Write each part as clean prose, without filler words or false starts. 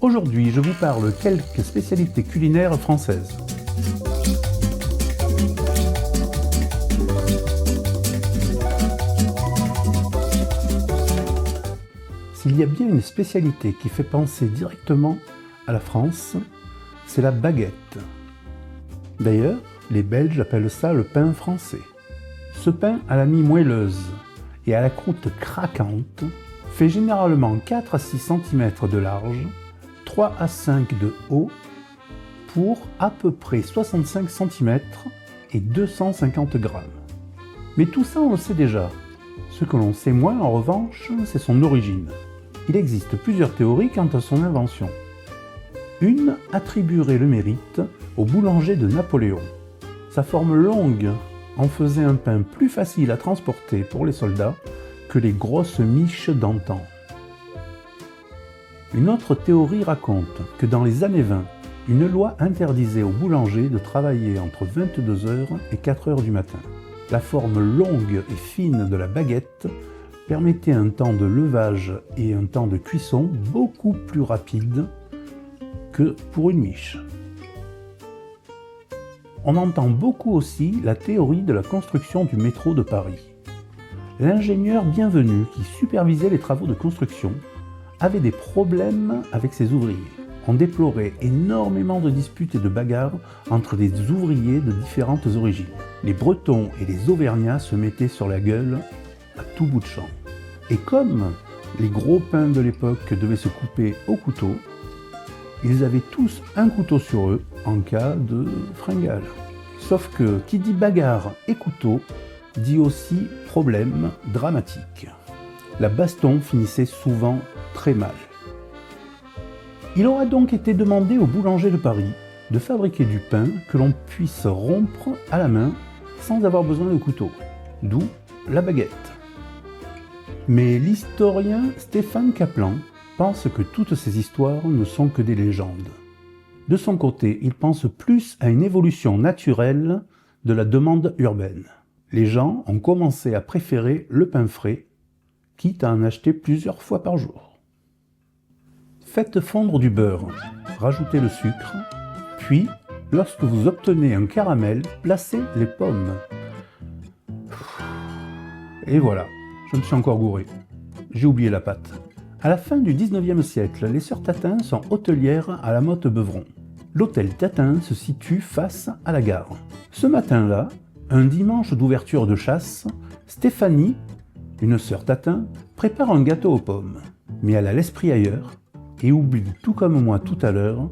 Aujourd'hui, je vous parle quelques spécialités culinaires françaises. S'il y a bien une spécialité qui fait penser directement à la France, c'est la baguette. D'ailleurs, les Belges appellent ça le pain français. Ce pain à la mie moelleuse et à la croûte craquante fait généralement 4 à 6 cm de large, 3 à 5 de haut, pour à peu près 65 cm et 250 g. Mais tout ça, on le sait déjà. Ce que l'on sait moins, en revanche, c'est son origine. Il existe plusieurs théories quant à son invention. Une attribuerait le mérite au boulanger de Napoléon. Sa forme longue en faisait un pain plus facile à transporter pour les soldats que les grosses miches d'antan. Une autre théorie raconte que dans les années 20, une loi interdisait aux boulangers de travailler entre 22h et 4h du matin. La forme longue et fine de la baguette permettait un temps de levage et un temps de cuisson beaucoup plus rapide que pour une miche. On entend beaucoup aussi la théorie de la construction du métro de Paris. L'ingénieur Bienvenu, qui supervisait les travaux de construction, avait des problèmes avec ses ouvriers. On déplorait énormément de disputes et de bagarres entre des ouvriers de différentes origines. Les Bretons et les Auvergnats se mettaient sur la gueule à tout bout de champ. Et comme les gros pains de l'époque devaient se couper au couteau, ils avaient tous un couteau sur eux en cas de fringale. Sauf que qui dit bagarre et couteau dit aussi problème dramatique. La baston finissait souvent très mal. Il aura donc été demandé au boulanger de Paris de fabriquer du pain que l'on puisse rompre à la main sans avoir besoin de couteau, d'où la baguette. Mais l'historien Stéphane Kaplan pense que toutes ces histoires ne sont que des légendes. De son côté, il pense plus à une évolution naturelle de la demande urbaine. Les gens ont commencé à préférer le pain frais, quitte à en acheter plusieurs fois par jour. Faites fondre du beurre, rajoutez le sucre, puis, lorsque vous obtenez un caramel, placez les pommes. Et voilà, je me suis encore gouré. J'ai oublié la pâte. À la fin du 19e siècle, les sœurs Tatin sont hôtelières à la Motte-Beuvron. L'hôtel Tatin se situe face à la gare. Ce matin-là, un dimanche d'ouverture de chasse, Stéphanie, une sœur Tatin, prépare un gâteau aux pommes. Mais elle a l'esprit ailleurs et oublie, tout comme moi tout à l'heure,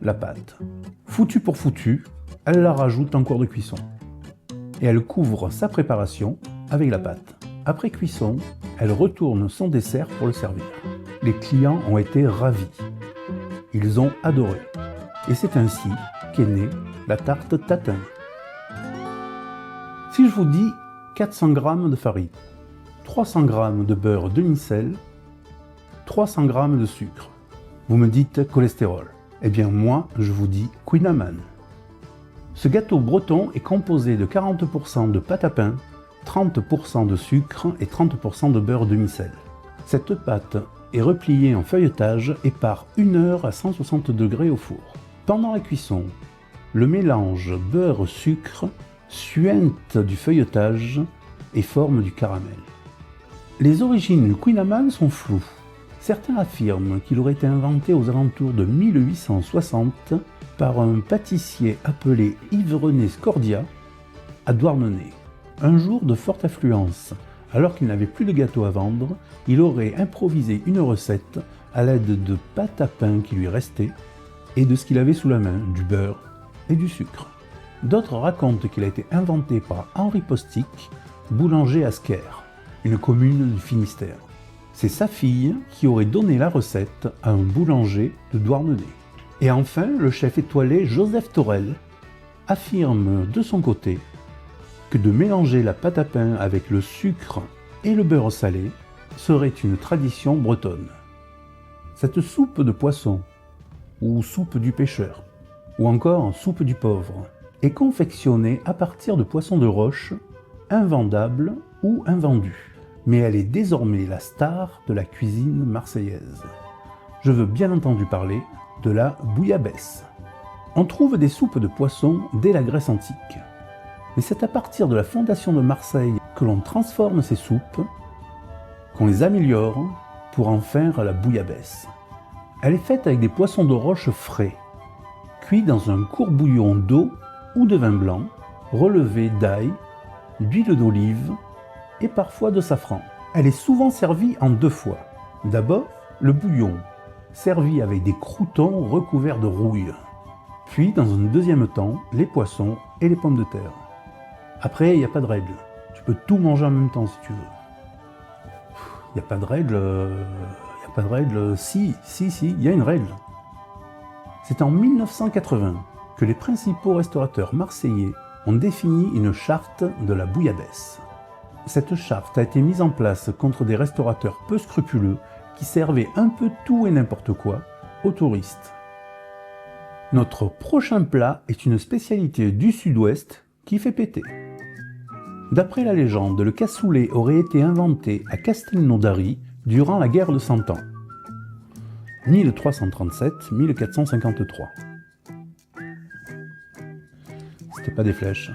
la pâte. Foutu pour foutu, elle la rajoute en cours de cuisson. Et elle couvre sa préparation avec la pâte. Après cuisson, elle retourne son dessert pour le servir. Les clients ont été ravis. Ils ont adoré. Et c'est ainsi qu'est née la tarte Tatin. Si je vous dis 400 g de farine, 300 g de beurre demi-sel, 300 g de sucre, vous me dites cholestérol. Eh bien moi, je vous dis Queen Amman. Ce gâteau breton est composé de 40% de pâte à pain, 30% de sucre et 30% de beurre demi-sel. Cette pâte est repliée en feuilletage et part 1 heure à 160 degrés au four. Pendant la cuisson, le mélange beurre-sucre suinte du feuilletage et forme du caramel. Les origines du Queen Amman sont floues. Certains affirment qu'il aurait été inventé aux alentours de 1860 par un pâtissier appelé Yves-René Scordia à Douarnenez. Un jour de forte affluence, alors qu'il n'avait plus de gâteau à vendre, il aurait improvisé une recette à l'aide de pâte à pain qui lui restait et de ce qu'il avait sous la main, du beurre et du sucre. D'autres racontent qu'il a été inventé par Henri Postic, boulanger à Scaire, une commune du Finistère. C'est sa fille qui aurait donné la recette à un boulanger de Douarnenez. Et enfin, le chef étoilé Joseph Torel affirme de son côté que de mélanger la pâte à pain avec le sucre et le beurre salé serait une tradition bretonne. Cette soupe de poisson, ou soupe du pêcheur, ou encore soupe du pauvre, est confectionnée à partir de poissons de roche, invendables ou invendus. Mais elle est désormais la star de la cuisine marseillaise. Je veux bien entendu parler de la bouillabaisse. On trouve des soupes de poisson dès la Grèce antique. Mais c'est à partir de la fondation de Marseille que l'on transforme ces soupes, qu'on les améliore pour en faire la bouillabaisse. Elle est faite avec des poissons de roche frais, cuits dans un court bouillon d'eau ou de vin blanc, relevé d'ail, d'huile d'olive et parfois de safran. Elle est souvent servie en 2 fois. D'abord, le bouillon, servi avec des croûtons recouverts de rouille. Puis, dans un deuxième temps, les poissons et les pommes de terre. Après, il n'y a pas de règle. Tu peux tout manger en même temps si tu veux. Il n'y a pas de règle. Si, il y a une règle. C'est en 1980 que les principaux restaurateurs marseillais ont défini une charte de la bouillabaisse. Cette charte a été mise en place contre des restaurateurs peu scrupuleux qui servaient un peu tout et n'importe quoi aux touristes. Notre prochain plat est une spécialité du Sud-Ouest qui fait péter. D'après la légende, le cassoulet aurait été inventé à Castelnaudary durant la guerre de Cent Ans, 1337-1453. C'était pas des flèches.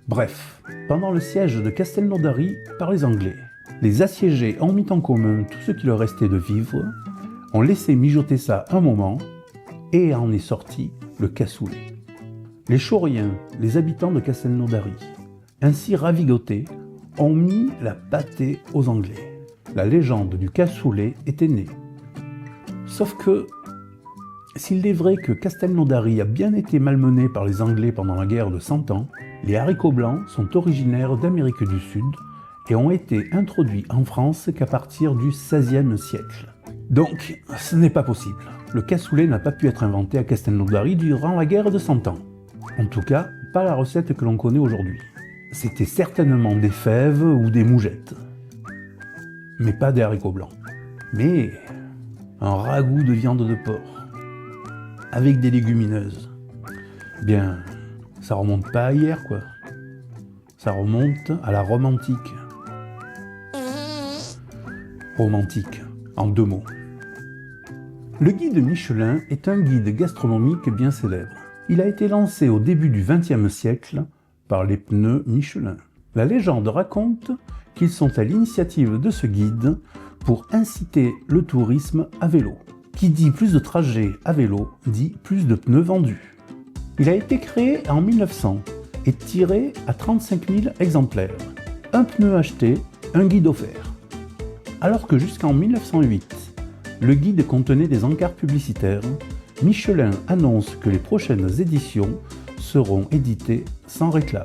Bref, pendant le siège de Castelnaudary par les Anglais, les assiégés ont mis en commun tout ce qui leur restait de vivre, ont laissé mijoter ça un moment, et en est sorti le cassoulet. Les Chauriens, les habitants de Castelnaudary, ainsi ravigotés, ont mis la pâtée aux Anglais. La légende du cassoulet était née. Sauf que, s'il est vrai que Castelnaudary a bien été malmené par les Anglais pendant la guerre de Cent Ans, les haricots blancs sont originaires d'Amérique du Sud et ont été introduits en France qu'à partir du XVIe siècle. Donc, ce n'est pas possible. Le cassoulet n'a pas pu être inventé à Castelnaudary durant la guerre de Cent Ans. En tout cas, pas la recette que l'on connaît aujourd'hui. C'était certainement des fèves ou des mougettes. Mais pas des haricots blancs. Mais un ragoût de viande de porc, avec des légumineuses. Bien, ça remonte pas à hier, quoi. Ça remonte à la Rome antique. Romantique, en 2 mots. Le guide Michelin est un guide gastronomique bien célèbre. Il a été lancé au début du XXe siècle par les pneus Michelin. La légende raconte qu'ils sont à l'initiative de ce guide pour inciter le tourisme à vélo. Qui dit plus de trajets à vélo, dit plus de pneus vendus. Il a été créé en 1900 et tiré à 35 000 exemplaires. Un pneu acheté, un guide offert. Alors que jusqu'en 1908, le guide contenait des encarts publicitaires, Michelin annonce que les prochaines éditions seront éditées sans réclame.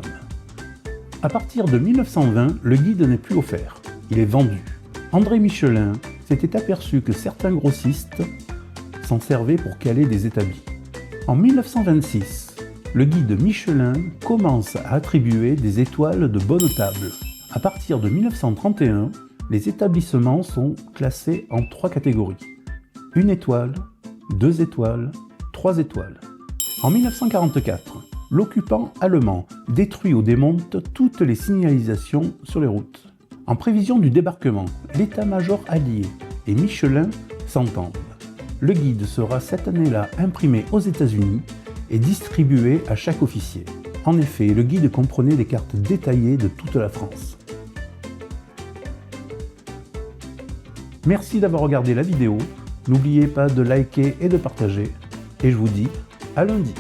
À partir de 1920, le guide n'est plus offert, il est vendu. André Michelin s'était aperçu que certains grossistes s'en servaient pour caler des établis. En 1926, le guide Michelin commence à attribuer des étoiles de bonne table. À partir de 1931, les établissements sont classés en 3 catégories. 1 étoile, 2 étoiles, 3 étoiles. En 1944, l'occupant allemand détruit ou démonte toutes les signalisations sur les routes. En prévision du débarquement, l'état-major allié et Michelin s'entendent. Le guide sera cette année-là imprimé aux États-Unis et distribué à chaque officier. En effet, le guide comprenait des cartes détaillées de toute la France. Merci d'avoir regardé la vidéo. N'oubliez pas de liker et de partager. Et je vous dis à lundi.